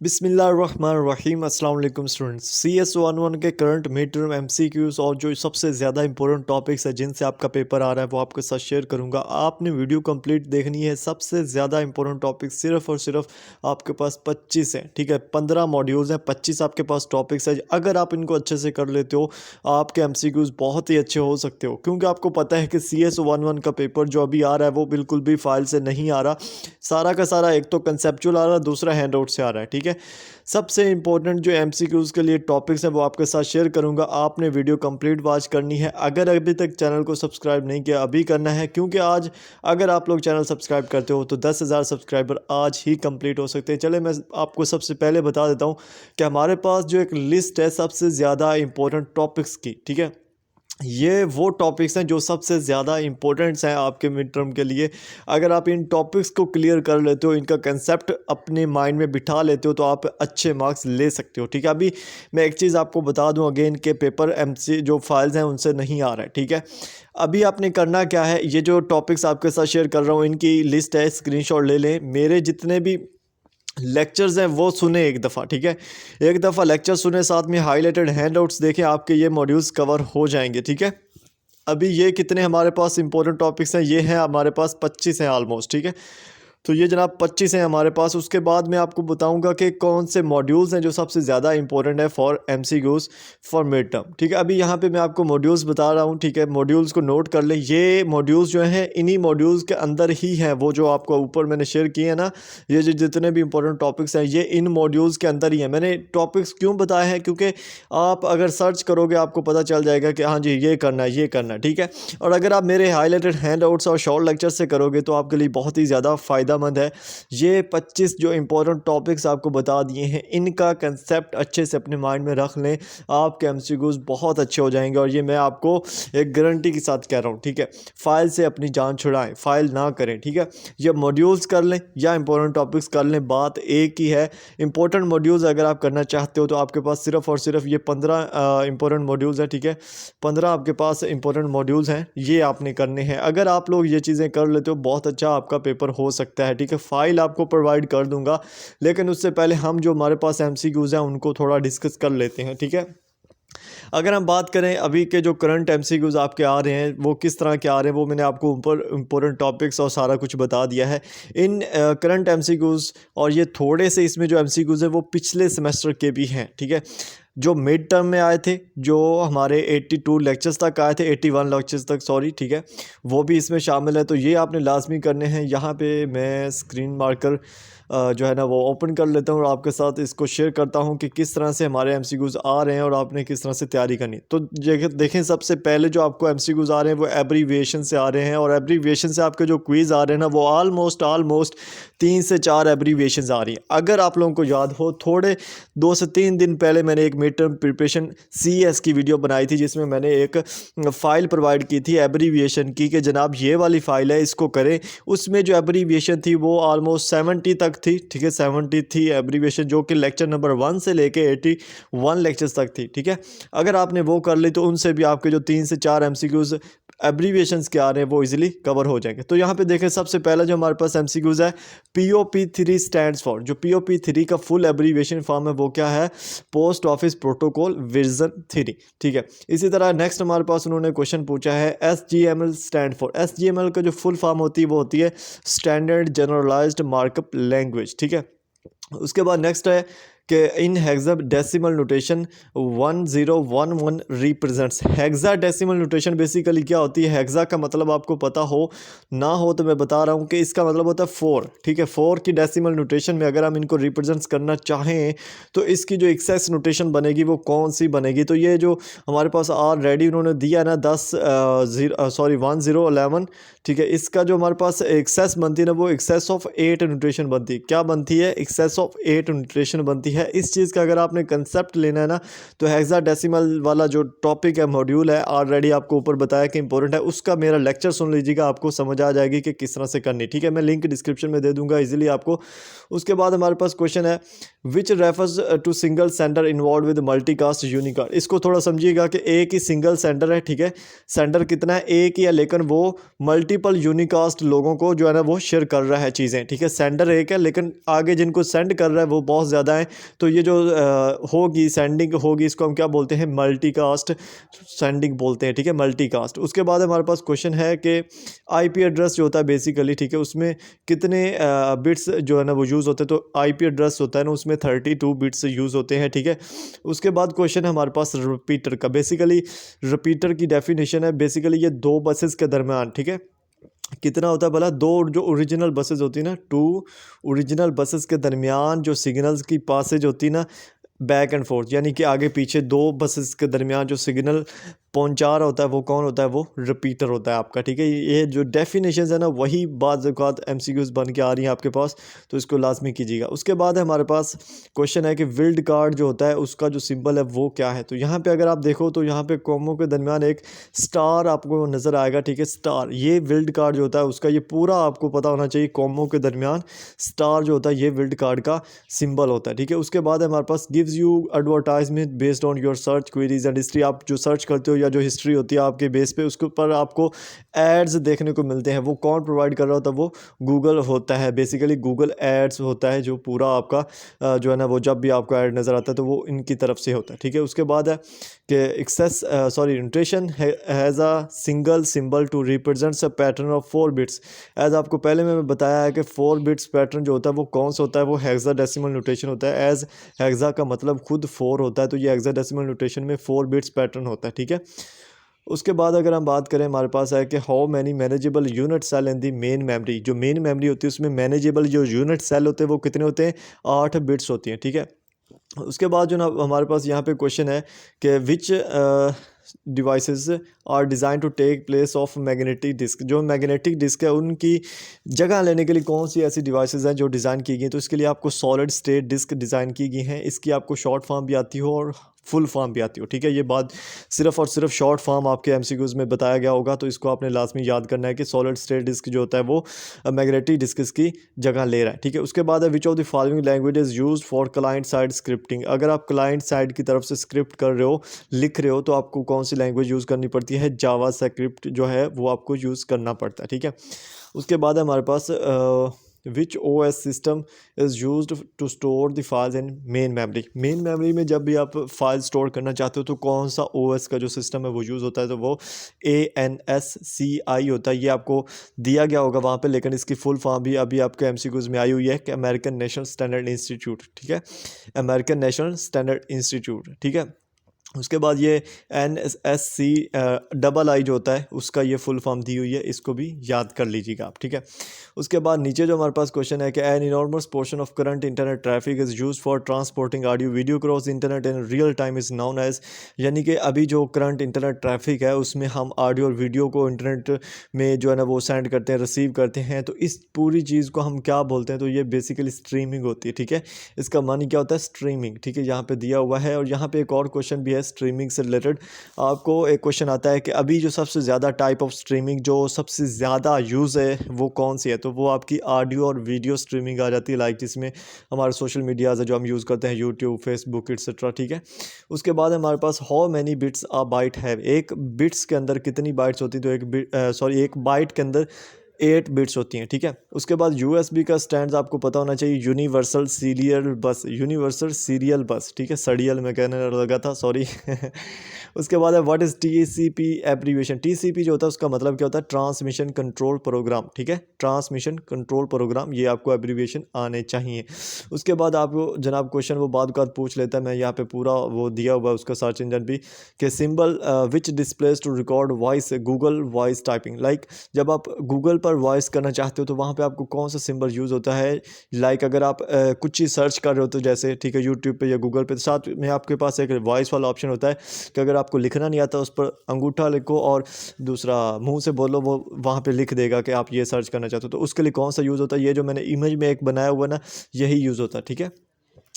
बिस्मिल्लाहिर्रहमानिर्रहीम अस्सलाम वालेकुम स्टूडेंट्स। CS11 के करंट मिड टर्म MCQs और जो सबसे ज़्यादा इंपॉर्टेंट टॉपिक्स है जिनसे आपका पेपर आ रहा है वो आपके साथ शेयर करूंगा। आपने वीडियो कंप्लीट देखनी है। सबसे ज़्यादा इंपॉर्टेंट टॉपिक सिर्फ और सिर्फ आपके पास 25 है, ठीक है। 15 मॉड्यूल्स हैं, 25 आपके पास टॉपिक्स है। अगर आप इनको अच्छे से कर लेते हो आपके MCQs बहुत ही अच्छे हो सकते हो, क्योंकि आपको पता है कि CS11 का पेपर जो अभी आ रहा है वो बिल्कुल भी फाइल से नहीं आ रहा। सारा का सारा एक तो कंसेप्चुअल आ रहा है, दूसरा हैंड आउट से आ रहा है, ठीक है। सबसे इंपॉर्टेंट जो MCQs के लिए टॉपिक्स हैं वो आपके साथ शेयर करूंगा। आपने वीडियो कंप्लीट वॉच करनी है। अगर अभी तक चैनल को सब्सक्राइब नहीं किया अभी करना है, क्योंकि आज अगर आप लोग चैनल सब्सक्राइब करते हो तो 10,000 सब्सक्राइबर आज ही कंप्लीट हो सकते हैं। चले मैं आपको सबसे पहले बता देता हूँ कि हमारे पास जो एक लिस्ट है सबसे ज़्यादा इंपॉर्टेंट टॉपिक्स की, ठीक है। ये वो टॉपिक्स हैं जो सबसे ज़्यादा इंपॉर्टेंट्स हैं आपके मिड टर्म के लिए। अगर आप इन टॉपिक्स को क्लियर कर लेते हो, इनका कंसेप्ट अपने माइंड में बिठा लेते हो तो आप अच्छे मार्क्स ले सकते हो, ठीक है। अभी मैं एक चीज़ आपको बता दूं अगेन के पेपर MC जो फाइल्स हैं उनसे नहीं आ रहा है, ठीक है। अभी आपने करना क्या है, ये जो टॉपिक्स आपके साथ शेयर कर रहा हूँ इनकी लिस्ट है, स्क्रीनशॉट ले लें। मेरे जितने भी लेक्चर्स हैं वो सुने एक दफ़ा, ठीक है। एक दफ़ा लेक्चर सुने, साथ में हाईलाइटेड हैंडआउट्स देखें, आपके ये मॉड्यूल्स कवर हो जाएंगे, ठीक है। अभी ये कितने हमारे पास इंपॉर्टेंट टॉपिक्स हैं, ये हैं हमारे पास 25 हैं ऑलमोस्ट, ठीक है। तो ये जनाब 25 हैं हमारे पास। उसके बाद मैं आपको बताऊंगा कि कौन से मॉड्यूल्स हैं जो सबसे ज़्यादा इंपॉर्टेंट है for MCQs for mid term, ठीक है। अभी यहाँ पे मैं आपको मॉड्यूल्स बता रहा हूँ, ठीक है। मॉड्यूल्स को नोट कर ले। ये मॉड्यूल्स जो हैं इन्हीं मॉड्यूल्स के अंदर ही हैं, वो जो आपको ऊपर मैंने शेयर किए हैं ना, ये जो जितने भी इंपॉर्टेंट टॉपिक्स हैं ये इन मॉड्यूल्स के अंदर ही हैं। मैंने टॉपिक्स क्यों बताए हैं, क्योंकि आप अगर सर्च करोगे आपको पता चल जाएगा कि हाँ जी ये करना है, ये करना है, ठीक है। और अगर आप मेरे हाईलाइटेड हैंडआउट्स और शॉर्ट लेक्चर से करोगे तो आपके लिए बहुत ही ज़्यादा फ़ायदेमंद है। ये 25 जो इंपॉर्टेंट टॉपिक्स आपको बता दिए हैं, इनका कंसेप्ट अच्छे से अपने माइंड में रख लें, आपके MCQs बहुत अच्छे हो जाएंगे। और ये मैं आपको एक गारंटी के साथ कह रहा हूँ, ठीक है। फाइल से अपनी जान छुड़ाएं, फाइल ना करें, ठीक है। ये मॉड्यूल्स कर लें या इंपॉर्टेंट टॉपिक्स कर लें, बात एक ही है। इंपॉर्टेंट मॉड्यूल्स अगर आप करना चाहते हो तो आपके पास सिर्फ और सिर्फ ये 15 इंपॉर्टेंट मॉड्यूल्स हैं, ठीक है। 15 आपके पास इंपॉर्टेंट मॉड्यूल्स हैं, ये आपने करने हैं। अगर आप लोग ये चीज़ें कर लेते हो बहुत अच्छा आपका पेपर हो सकता है, ठीक है। फाइल आपको प्रोवाइड कर दूंगा, लेकिन उससे पहले हम जो हमारे पास MCQs हैं उनको थोड़ा डिस्कस कर लेते हैं, ठीक है। अगर हम बात करें अभी के जो करंट MCQs आपके आ रहे हैं वो किस तरह के आ रहे हैं, वो मैंने आपको ऊपर इंपॉर्टेंट टॉपिक्स और सारा कुछ बता दिया है। इन करंट MCQs और ये थोड़े से इसमें जो MCQs है वो पिछले सेमेस्टर के भी हैं, ठीक है। जो मिड टर्म में आए थे, जो हमारे 82 लेक्चर्स तक आए थे, 81 लेक्चर्स तक सॉरी, ठीक है, वो भी इसमें शामिल है। तो ये आपने लाजमी करने हैं। यहाँ पे मैं स्क्रीन मार्कर जो है ना वो ओपन कर लेता हूँ और आपके साथ इसको शेयर करता हूँ कि किस तरह से हमारे MCQs आ रहे हैं और आपने किस तरह से तैयारी करनी। तो देखें सबसे पहले जो आपको MCQs आ रहे हैं वो एब्रीविएशन से आ रहे हैं, और एब्रीविएशन से आपके जो क्विज़ आ रहे हैं ना वो ऑलमोस्ट 3 से 4 एब्रीविएशन आ रही हैं। अगर आप लोगों को याद हो, थोड़े 2 से 3 दिन पहले मैंने एक मिड टर्म प्रिपरेशन CS की वीडियो बनाई थी जिसमें मैंने एक फ़ाइल प्रोवाइड की थी एब्रीविएशन की, कि जनाब ये वाली फ़ाइल है इसको करें। उसमें जो एब्रीविएशन थी वो ऑलमोस्ट 70 तक थी, ठीक है। 70 थी एब्रीविएशन, जो कि लेक्चर नंबर 1 से लेके 81 लेक्चर्स तक थी, ठीक है। अगर आपने वो कर ली तो उनसे भी आपके जो 3 से 4 MCQs एब्रीविएशंस के आ रहे हैं वो इजीली कवर हो जाएंगे। तो यहाँ पे देखें सबसे पहला जो हमारे पास MCQs है, POP3 स्टैंड्स फॉर। जो POP3 का फुल एब्रीविएशन फॉर्म है वो क्या है, पोस्ट ऑफिस प्रोटोकॉल वर्जन 3, ठीक है। इसी तरह नेक्स्ट हमारे पास उन्होंने क्वेश्चन पूछा है SGML स्टैंड फॉर। SGML का जो फुल फॉर्म होती है वो होती है स्टैंडर्ड जनरलाइज्ड मार्कअप लैंग्वेज, ठीक है। उसके बाद नेक्स्ट है कि in hexadecimal notation 1011 represents. Hexadecimal notation basically क्या होती है, हेक्सा का मतलब आपको पता हो ना हो तो मैं बता रहा हूँ कि इसका मतलब होता है 4, ठीक है। 4 की डेसिमल नोटेशन में अगर हम इनको रिप्रेजेंट्स करना चाहें तो इसकी जो एक्सेस नोटेशन बनेगी वो कौन सी बनेगी। तो ये जो हमारे पास ऑलरेडी उन्होंने दिया ना 1011, ठीक है, इसका जो हमारे पास एक्सेस बनती है ना वो एक्सेस ऑफ 8 नोटेशन बनती है। क्या बनती है, एक्सेस ऑफ 8 नोटेशन बनती है। इस चीज़ का अगर आपने कंसेप्ट लेना है ना तो हेक्साडेसिमल वाला जो टॉपिक है, मॉड्यूल है, ऑलरेडी आपको ऊपर बताया कि इंपॉर्टेंट है, उसका मेरा लेक्चर सुन लीजिएगा, आपको समझ आ जाएगी कि किस तरह से करनी, ठीक है। मैं लिंक डिस्क्रिप्शन में दे दूंगा इजीली आपको। उसके बाद हमारे पास क्वेश्चन है which refers to single sender involve with multicast unicast. इसको थोड़ा समझिएगा कि एक ही सिंगल सेंडर है, ठीक है। सेंडर कितना है, एक ही है, लेकिन वो मल्टीपल यूनिकास्ट लोगों को जो है ना वो शेयर कर रहा है चीज़ें, ठीक है। सेंडर एक है लेकिन आगे जिनको सेंड सेंड कर रहा है वो बहुत ज़्यादा है, तो ये जो होगी सेंडिंग होगी, इसको हम क्या बोलते हैं, मल्टीकास्ट सेंडिंग बोलते हैं, ठीक है, मल्टीकास्ट। उसके बाद हमारे पास क्वेश्चन है कि आईपी एड्रेस जो होता है बेसिकली, ठीक है, उसमें कितने बिट्स जो है ना वो यूज़ होते हैं, तो आईपी एड्रेस होता है ना उसमें 32 बिट्स यूज़ होते हैं, ठीक है। उसके बाद क्वेश्चन है हमारे पास रिपीटर का। बेसिकली रिपीटर की डेफिनेशन है बेसिकली ये दो बसेस के दरमियान, ठीक है, कितना होता है भला, दो जो ओरिजिनल बसेस होती है ना, टू ओरिजिनल बसेस के दरमियान जो सिग्नल्स की पासेज होती है ना, बैक एंड फोर्थ, यानी कि आगे पीछे दो बसेस के दरमियान जो सिग्नल पहुंचा रहा होता है वो कौन होता है, वो रिपीटर होता है आपका, ठीक है। ये जो डेफिनेशन है ना वही बात एमसीक्यूज बन के आ रही हैं आपके पास, तो इसको लाजमी कीजिएगा। उसके बाद है हमारे पास क्वेश्चन है कि विल्ड कार्ड जो होता है उसका जो सिंबल है वो क्या है। तो यहाँ पे अगर आप देखो तो यहाँ पे कॉमों के दरमियान एक स्टार आपको नज़र आएगा, ठीक है, स्टार, ये विल्ड कार्ड जो होता है उसका ये पूरा आपको पता होना चाहिए, कॉमों के दरमियान स्टार जो होता है ये विल्ड कार्ड का सिंबल होता है, ठीक है। उसके बाद हमारे पास gives you advertisement based on your search queries and history, आप जो सर्च करते हो या जो हिस्ट्री होती है आपके बेस पे उसके ऊपर आपको एड्स देखने को मिलते हैं, वो कौन प्रोवाइड कर रहा होता है, वो गूगल होता है, बेसिकली गूगल एड्स होता है जो पूरा आपका जो है ना वो जब भी आपको ऐड नज़र आता है तो वो इनकी तरफ से होता है, ठीक है। उसके बाद है कि notation has a single symbol to represents a pattern of 4 bits. As आपको पहले मैं बताया है कि 4 बिट्स पैटर्न जो होता है वो कौन सा होता है, वो हेक्साडेसिमल नोटेशन होता है। एज हेक्सा का मतलब खुद 4 होता है, तो ये हेक्साडेसिमल नोटेशन में 4 बिट्स पैटर्न होता है, ठीक है। उसके बाद अगर हम बात करें हमारे पास है कि how many manageable unit cell in the main memory, जो मेन मेमोरी होती है उसमें मैनेजेबल जो यूनिट सेल होते हैं वो कितने होते हैं, 8 बिट्स होती हैं, ठीक है। उसके बाद जो ना हमारे पास यहाँ पे क्वेश्चन है कि which devices are design to take place of magnetic disk, जो मैग्नेटिक डिस्क है उनकी जगह लेने के लिए कौन सी ऐसी डिवाइसेस हैं जो डिज़ाइन की गई, तो इसके लिए आपको सॉलिड स्टेट डिस्क डिज़ाइन की गई हैं। इसकी आपको शॉर्ट फॉर्म भी आती हो और फुल फॉर्म भी आती हो, ठीक है। ये बात सिर्फ और सिर्फ शॉर्ट फॉर्म आपके एमसीक्यूज़ में बताया गया होगा, तो इसको आपने लाजमी याद करना है कि सॉलिड स्टेट डिस्क जो होता है वो मैग्नेटिक डिस्क की जगह ले रहा है, ठीक है। उसके बाद है which of the following language is used for client side scripting, अगर आप क्लाइंट साइड की तरफ से स्क्रिप्ट कर रहे हो, लिख रहे हो, तो आपको कौन सी लैंग्वेज यूज़ करनी पड़ती है, जावा स्क्रिप्ट जो है वो आपको यूज़ करना पड़ता है, ठीक है। उसके बाद हमारे पास which OS system is used to store the files in main memory, main memory में जब भी आप फाइल स्टोर करना चाहते हो तो कौन सा OS का जो सिस्टम है वो यूज़ होता है, तो वो ANSCI होता है। ये आपको दिया गया होगा वहाँ पे, लेकिन इसकी फुल फॉर्म भी अभी आपके एमसीक्यूज़ में आई हुई है कि अमेरिकन नेशनल स्टैंडर्ड इंस्टीट्यूट, ठीक है, अमेरिकन नेशनल स्टैंडर्ड इंस्टीट्यूट, ठीक है। उसके बाद ये NSC II जो होता है उसका ये फुल फॉर्म दी हुई है, इसको भी याद कर लीजिएगा आप, ठीक है। उसके बाद नीचे जो हमारे पास क्वेश्चन है कि an enormous portion of current internet traffic is use for transporting audio video cross internet in real time is known as, यानी कि अभी जो करंट इंटरनेट ट्रैफिक है उसमें हम ऑडियो और वीडियो को इंटरनेट में जो है ना वो सेंड करते हैं, रिसीव करते हैं, तो इस पूरी चीज़ को हम क्या बोलते हैं, तो ये बेसिकली स्ट्रीमिंग होती है, ठीक है। इसका मानी क्या होता है, स्ट्रीमिंग, ठीक है, यहाँ पे दिया हुआ है। और यहाँ पे एक और क्वेश्चन भी है स्ट्रीमिंग से रिलेटेड, आपको एक क्वेश्चन आता है कि अभी जो सबसे ज़्यादा टाइप ऑफ स्ट्रीमिंग जो सबसे ज़्यादा यूज़ है वो कौन सी है, तो वो आपकी ऑडियो और वीडियो स्ट्रीमिंग आ जाती है, लाइक जिसमें हमारे सोशल मीडियाज़ है जो हम यूज़ करते हैं, यूट्यूब, फेसबुक एक्सेट्रा, ठीक है। उसके बाद हमारे पास how many bits a byte है, एक बिट्स के अंदर कितनी बाइट्स होती है, तो एक बाइट के अंदर 8 बिट्स होती हैं, ठीक है। उसके बाद USB का स्टैंड आपको पता होना चाहिए, यूनिवर्सल सीरियल बस, यूनिवर्सल सीरियल बस, ठीक है, सड़ियल में कहने लगा था, सॉरी। उसके बाद है what is TCP abbreviation, TCP जो होता है उसका मतलब क्या होता है, ट्रांसमिशन कंट्रोल प्रोग्राम, ठीक है, ट्रांसमिशन कंट्रोल प्रोग्राम, ये आपको एब्रीविएशन आने चाहिए। उसके बाद आपको जनाब क्वेश्चन वो बाद पूछ लेता है, मैं यहाँ पे पूरा वो दिया हुआ है उसका सर्च इंजन भी, कि symbol which displace to record voice, Google voice typing, like जब आप गूगल पर वॉइस करना चाहते हो तो वहाँ पे आपको कौन सा सिंबल यूज़ होता है, लाइक अगर आप कुछ चीज़ सर्च कर रहे हो तो जैसे, ठीक है, यूट्यूब पे या गूगल पे, तो साथ में आपके पास एक वॉइस वाला ऑप्शन होता है कि अगर आपको लिखना नहीं आता उस पर अंगूठा लिखो और दूसरा मुंह से बोलो, वो वहाँ पे लिख देगा कि आप ये सर्च करना चाहते हो, तो उसके लिए कौन सा यूज़ होता है, ये जो मैंने इमेज में एक बनाया हुआ ना यही यूज़ होता है, ठीक है,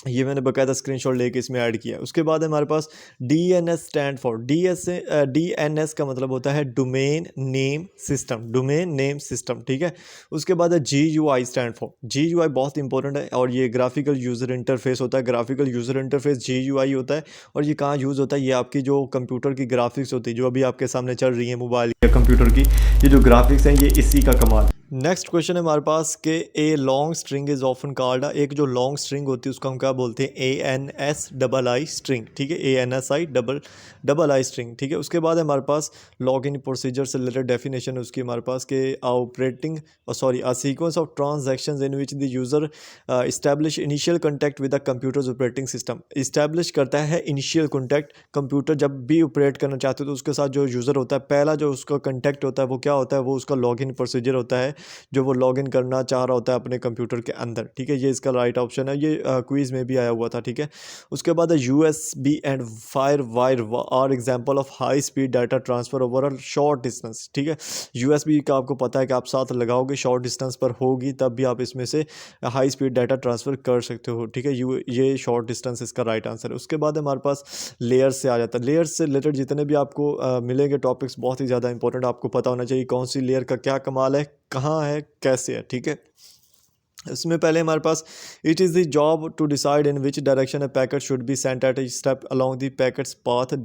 ये मैंने बाकायदा स्क्रीनशॉट लेके इसमें ऐड किया। उसके बाद हमारे पास DNS स्टैंड फॉर, DNS का मतलब होता है domain name system, domain name system, ठीक है। उसके बाद है GUI स्टैंड फॉर, GUI बहुत इंपॉर्टेंट है और ये ग्राफिकल यूज़र इंटरफेस होता है, ग्राफिकल यूज़र इंटरफेस GUI होता है। और ये कहाँ यूज़ होता है, ये आपकी जो कंप्यूटर की ग्राफिक्स होती है जो अभी आपके सामने चल रही है मोबाइल या कंप्यूटर की, ये जो ग्राफिक्स हैं ये इसी का कमाल नेक्स्ट क्वेश्चन है हमारे पास कि a long string is often called, एक जो लॉन्ग स्ट्रिंग होती है उसको हम क्या बोलते हैं, ANSII स्ट्रिंग, ठीक है, ANSI स्ट्रिंग, ठीक है। उसके बाद है हमारे पास लॉग इन प्रोसीजर से रिलेटेड डेफिनेशन है उसकी हमारे पास कि operating sorry a sequence of transactions in which the user establish initial contact with the computers operating system, establish करता है इनिशियल कॉन्टैक्ट, कंप्यूटर जब भी ऑपरेट करना चाहते हो तो उसके साथ जो यूज़र होता है पहला जो उसका कॉन्टैक्ट होता है वो क्या होता है, वो उसका लॉग इन प्रोसीजर होता है जो वो लॉगिन करना चाह रहा होता है अपने कंप्यूटर के अंदर, ठीक है। ये इसका राइट ऑप्शन है, ये क्विज़ में भी आया हुआ था, ठीक है। उसके बाद USB and fire wire are example of high speed data transfer over a short distance, ठीक है। USB का आपको पता है कि आप साथ लगाओगे शॉर्ट डिस्टेंस पर होगी तब भी आप इसमें से हाई स्पीड डाटा ट्रांसफ़र कर सकते हो, ठीक है। ये शॉर्ट डिस्टेंस इसका राइट आंसर है। उसके बाद हमारे पास लेयर्स से आ जाता है, लेयर्स से रिलेटेड जितने भी आपको मिलेंगे टॉपिक्स बहुत ही ज़्यादा इंपॉर्टेंट, आपको पता होना चाहिए कौन सी लेयर का क्या कमाल है, कहाँ है, कैसे है, ठीक है। इसमें पहले हमारे पास it is the job to decide in which direction a packet should be sent at a step along the packet's path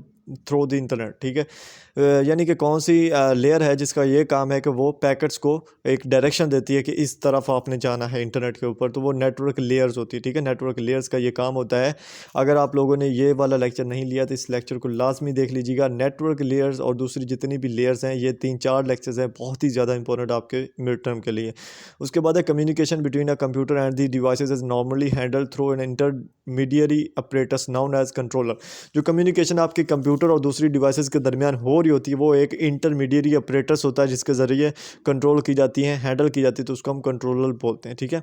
through the internet, ठीक है। यानी कि कौन सी लेयर है जिसका ये काम है कि वो पैकेट्स को एक डायरेक्शन देती है कि इस तरफ आपने जाना है इंटरनेट के ऊपर, तो वो नेटवर्क लेयर्स होती है, ठीक है। नेटवर्क लेयर्स का ये काम होता है। अगर आप लोगों ने ये वाला लेक्चर नहीं लिया तो इस लेक्चर को लाजमी देख लीजिएगा। नेटवर्क लेयर्स और दूसरी जितनी भी लेयर्स हैं, ये 3-4 लेक्चर्स हैं, बहुत ही ज़्यादा इंपॉर्टेंट आपके मिड टर्म के लिए। उसके बाद है communication between a computer and the devices is normally handle through an intermediary operators known as controller, जो कम्युनिकेशन आपके कंप्यूटर और दूसरी डिवाइसेज के दरमियान हो रही होती है वो एक इंटरमीडियरी ऑपरेटर्स होता है जिसके ज़रिए कंट्रोल की जाती हैं, हैंडल की जाती है, तो उसको हम कंट्रोलर बोलते हैं, ठीक है।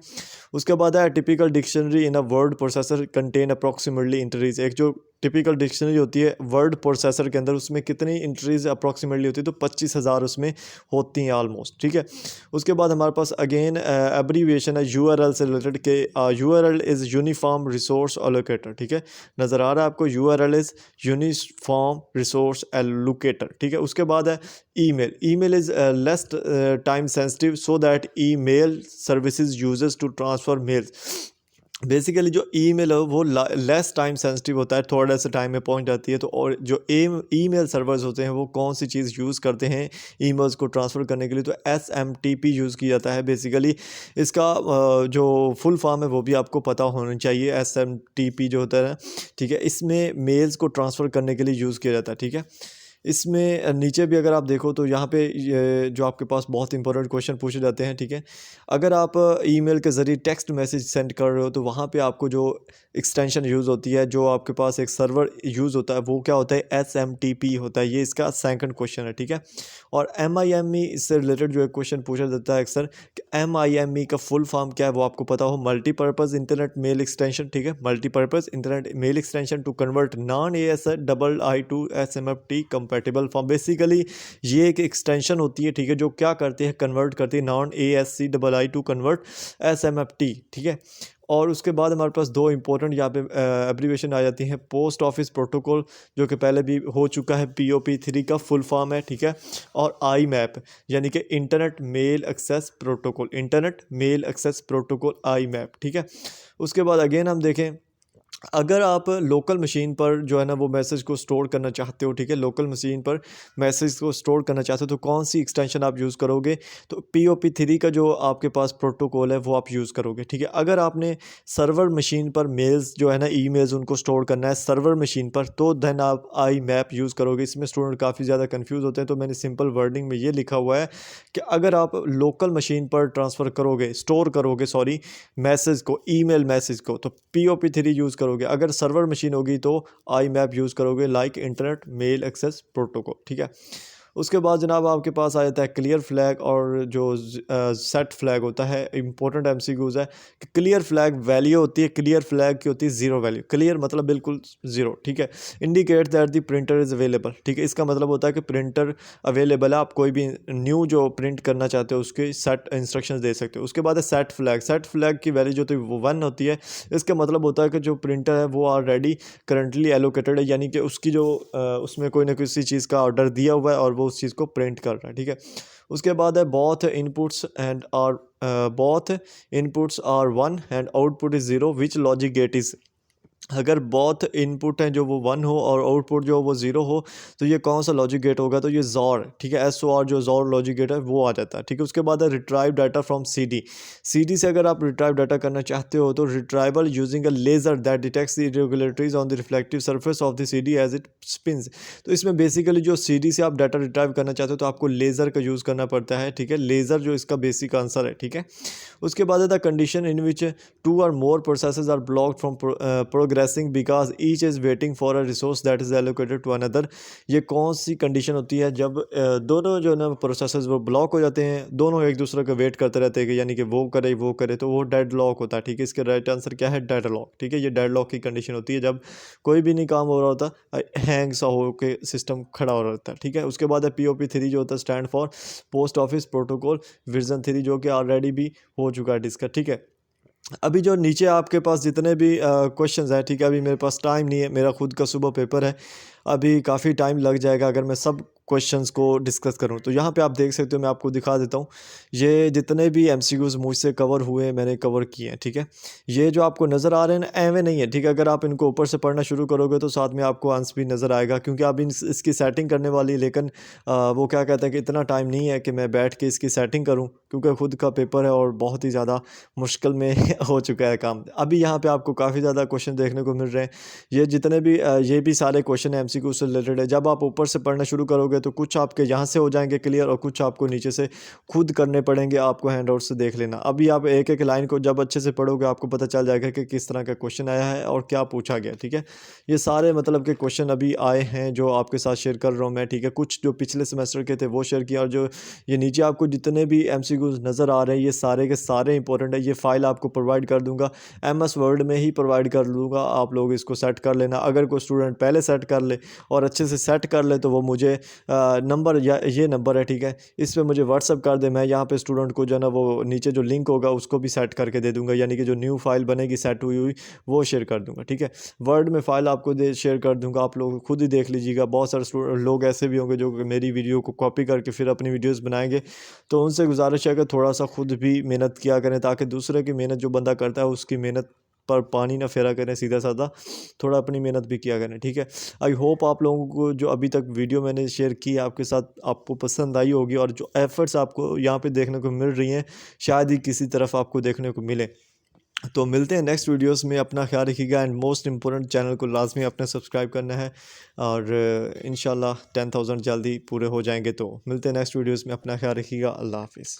उसके बाद है typical dictionary in a word processor contain approximately entries, एक जो टिपिकल डिक्शनरी होती है वर्ड प्रोसेसर के अंदर उसमें कितनी इंट्रीज अप्रॉक्सीमेटली होती है, तो 25,000 उसमें होती हैं ऑलमोस्ट, ठीक है। उसके बाद हमारे पास अगेन एब्रीविएशन है URL से रिलेटेड के URL is uniform resource allocator, ठीक है। नज़र आ रहा है आपको, URL is uniform resource allocator, ठीक है। उसके बाद है email is less time sensitive so that email services uses to transfer mails, basically जो ईमेल है वो लेस टाइम सेंसिटिव होता है, थोड़ा सा टाइम में पहुंच जाती है, तो और जो ईमेल सर्वर्स होते हैं वो कौन सी चीज़ यूज़ करते हैं ईमेल्स को ट्रांसफ़र करने के लिए, तो SMTP यूज़ किया जाता है बेसिकली। इसका जो फुल फॉर्म है वो भी आपको पता होना चाहिए, SMTP जो होता है, ठीक है। इसमें मेल्स को ट्रांसफ़र करने के लिए यूज़ किया जाता है, ठीक है। इसमें नीचे भी अगर आप देखो तो यहाँ पे ये जो आपके पास बहुत इंपॉर्टेंट क्वेश्चन पूछे जाते हैं, ठीक है। अगर आप ईमेल के ज़रिए टेक्स्ट मैसेज सेंड कर रहे हो तो वहाँ पे आपको जो एक्सटेंशन यूज़ होती है, जो आपके पास एक सर्वर यूज़ होता है वो क्या होता है, SMTP होता है। ये इसका सेकंड क्वेश्चन है, ठीक है। और MIME इससे रिलेटेड जो एक क्वेश्चन पूछा जाता है अक्सर कि MIME का फुल फॉर्म क्या है वो आपको पता हो, मल्टीपर्पज़ इंटरनेट मेल एक्सटेंशन, ठीक है। Multipurpose internet mail extension to convert non ASI to SMFT compatible form, basically ये एक एक्सटेंशन होती है, ठीक है, जो क्या करती है, कन्वर्ट करती है non ASCII to convert SMFT, ठीक है। और उसके बाद हमारे पास दो इंपॉर्टेंट यहाँ पे एब्रीवेशन आ जाती हैं, पोस्ट ऑफिस प्रोटोकॉल जो कि पहले भी हो चुका है, POP3 का फुल फॉर्म है, ठीक है। और IMAP यानी कि internet mail access protocol, internet mail access protocol IMAP, ठीक है। उसके बाद अगेन हम देखें, अगर आप लोकल मशीन पर जो है ना वो मैसेज को स्टोर करना चाहते हो, ठीक है, लोकल मशीन पर मैसेज को स्टोर करना चाहते हो तो कौन सी एक्सटेंशन आप यूज़ करोगे, तो POP3 का जो आपके पास प्रोटोकॉल है वो आप यूज़ करोगे, ठीक है। अगर आपने सर्वर मशीन पर मेल्स जो है ना ईमेल्स उनको स्टोर करना है सर्वर मशीन पर, तो देन आप IMAP यूज़ करोगे। इसमें स्टूडेंट काफ़ी ज़्यादा कन्फ्यूज़ होते हैं, तो मैंने सिंपल वर्डिंग में ये लिखा हुआ है कि अगर आप लोकल मशीन पर ट्रांसफ़र करोगे, स्टोर करोगे सॉरी मैसेज को, ईमेल मैसेज को, तो POP3 यूज़ करोगे। अगर सर्वर मशीन होगी तो IMAP यूज़ करोगे, like internet mail access protocol, ठीक है। उसके बाद जनाब आपके पास आ जाता है क्लियर फ्लैग और जो सेट फ्लैग होता है, इंपॉर्टेंट MCQs है कि क्लियर फ्लैग वैल्यू होती है, क्लियर फ्लैग की होती है ज़ीरो वैल्यू, क्लियर मतलब बिल्कुल ज़ीरो, ठीक है। Indicate that the printer is available, ठीक है, इसका मतलब होता है कि प्रिंटर अवेलेबल है, आप कोई भी न्यू जो प्रिंट करना चाहते हो उसके सेट इंस्ट्रक्शंस दे सकते हो। उसके बाद है सेट फ्लैग, सेट फ्लैग की वैल्यू जो होती है वो 1 होती है, इसका मतलब होता है कि जो प्रिंटर है वो ऑलरेडी करंटली एलोकेटेड है, यानी कि उसकी जो उसमें कोई ना किसी चीज़ का ऑर्डर दिया हुआ है और वो उस चीज़ को प्रिंट कर रहा है, ठीक है। उसके बाद है both inputs are 1 and output is 0 which logic gate is, अगर बोथ इनपुट हैं जो वो 1 हो और आउटपुट जो वो 0 हो, तो ये कौन सा लॉजिक गेट होगा? तो ये ज़ॉर, ठीक है, SOR जो ज़ॉर लॉजिक गेट है वो आ जाता है, ठीक है। उसके बाद है retrieve data from CD। CD से अगर आप रिट्राइव डाटा करना चाहते हो तो retrieval using a laser that detects the irregularities on the reflective surface of the CD as it spins. तो इसमें बेसिकली जो CD से आप डाटा रिट्राइव करना चाहते हो तो आपको लेज़र का यूज़ करना पड़ता है, ठीक है। लेज़र जो इसका बेसिक आंसर है, ठीक है। उसके बाद है the condition in which 2 or more processes are blocked from progressing because each is waiting for a resource that is allocated to another। ये कौन सी कंडीशन होती है जब दोनों जो ना प्रोसेसेस वो ब्लॉक हो जाते हैं, दोनों एक दूसरे का वेट करते रहते हैं कि यानी कि वो करे तो वो डेड लॉक होता है, ठीक है। इसका राइट आंसर क्या है? डेड लॉक, ठीक है। ये डेड लॉक की कंडीशन होती है जब कोई भी नहीं काम हो रहा होता, हैंग सा हो के सिस्टम खड़ा हो रहा होता है, ठीक है। उसके बाद है POP3 जो होता है stand for post office protocol version 3, जो कि ऑलरेडी भी हो चुका है डिस्कस, ठीक है। अभी जो नीचे आपके पास जितने भी क्वेश्चंस हैं, ठीक है, अभी मेरे पास टाइम नहीं है, मेरा खुद का सुबह पेपर है, अभी काफ़ी टाइम लग जाएगा अगर मैं सब क्वेश्चंस को डिस्कस करूं। तो यहाँ पे आप देख सकते हो, मैं आपको दिखा देता हूँ, ये जितने भी MCQs मुझसे कवर हुए मैंने कवर किए हैं, ठीक है। ये जो आपको नज़र आ रहे हैं ना, एवं नहीं है, ठीक है। अगर आप इनको ऊपर से पढ़ना शुरू करोगे तो साथ में आपको आंसर भी नज़र आएगा, क्योंकि आप इसकी सेटिंग करने वाली, लेकिन वो क्या कहते हैं कि इतना टाइम नहीं है कि मैं बैठ के इसकी सेटिंग करूँ, क्योंकि खुद का पेपर है और बहुत ही ज़्यादा मुश्किल में हो चुका है काम। अभी यहाँ पे आपको काफ़ी ज़्यादा क्वेश्चन देखने को मिल रहे हैं। ये जितने भी ये भी सारे क्वेश्चन MCQ से रिलेटेड है। जब आप ऊपर से पढ़ना शुरू करोगे तो कुछ आपके यहाँ से हो जाएंगे क्लियर और कुछ आपको नीचे से खुद करने पड़ेंगे, आपको हैंड आउट से देख लेना। अभी आप एक एक लाइन को जब अच्छे से पढ़ोगे आपको पता चल जाएगा कि किस तरह का क्वेश्चन आया है और क्या पूछा गया, ठीक है। ये सारे मतलब के क्वेश्चन अभी आए हैं जो आपके साथ शेयर कर रहा हूँ मैं, ठीक है। कुछ जो पिछले सेमेस्टर के थे वो शेयर किया, और जो ये नीचे आपको जितने भी MCQs नज़र आ रहे हैं ये सारे के सारे इंपॉर्टेंट है। ये फाइल आपको प्रोवाइड कर दूंगा, MS वर्ड में ही प्रोवाइड कर दूंगा, आप लोग इसको सेट कर लेना। अगर कोई स्टूडेंट पहले सेट कर ले और अच्छे से सेट कर ले तो वो मुझे नंबर, या ये नंबर है, ठीक है, इस पर मुझे व्हाट्सअप कर दे। मैं यहाँ पे स्टूडेंट को जो है ना वो नीचे जो लिंक होगा उसको भी सेट करके दे दूंगा, यानी कि जो न्यू फाइल बनेगी सेट हुई हुई वो शेयर कर दूंगा, ठीक है। वर्ड में फ़ाइल आपको शेयर कर दूंगा, आप लोग खुद ही देख लीजिएगा। बहुत सारे लोग ऐसे भी होंगे जो कि मेरी वीडियो को कॉपी करके फिर अपनी वीडियोज़ बनाएंगे, तो उनसे गुजारिश है कि थोड़ा सा खुद भी मेहनत किया करें, ताकि दूसरे की मेहनत जो बंदा करता है उसकी मेहनत पर पानी ना फेरा करें, सीधा साधा थोड़ा अपनी मेहनत भी किया करें, ठीक है। आई होप आप लोगों को जो अभी तक वीडियो मैंने शेयर की आपके साथ आपको पसंद आई होगी, और जो एफर्ट्स आपको यहाँ पे देखने को मिल रही हैं शायद ही किसी तरफ आपको देखने को मिले। तो मिलते हैं नेक्स्ट वीडियोस में, अपना ख्याल रखिएगा, एंड मोस्ट इंपॉर्टेंट चैनल को लाजमी अपने सब्सक्राइब करना है, और इंशाल्लाह 10,000 जल्दी पूरे हो जाएंगे। तो मिलते हैं नेक्स्ट वीडियोस में, अपना ख्याल रखिएगा, अल्लाह हाफिज़।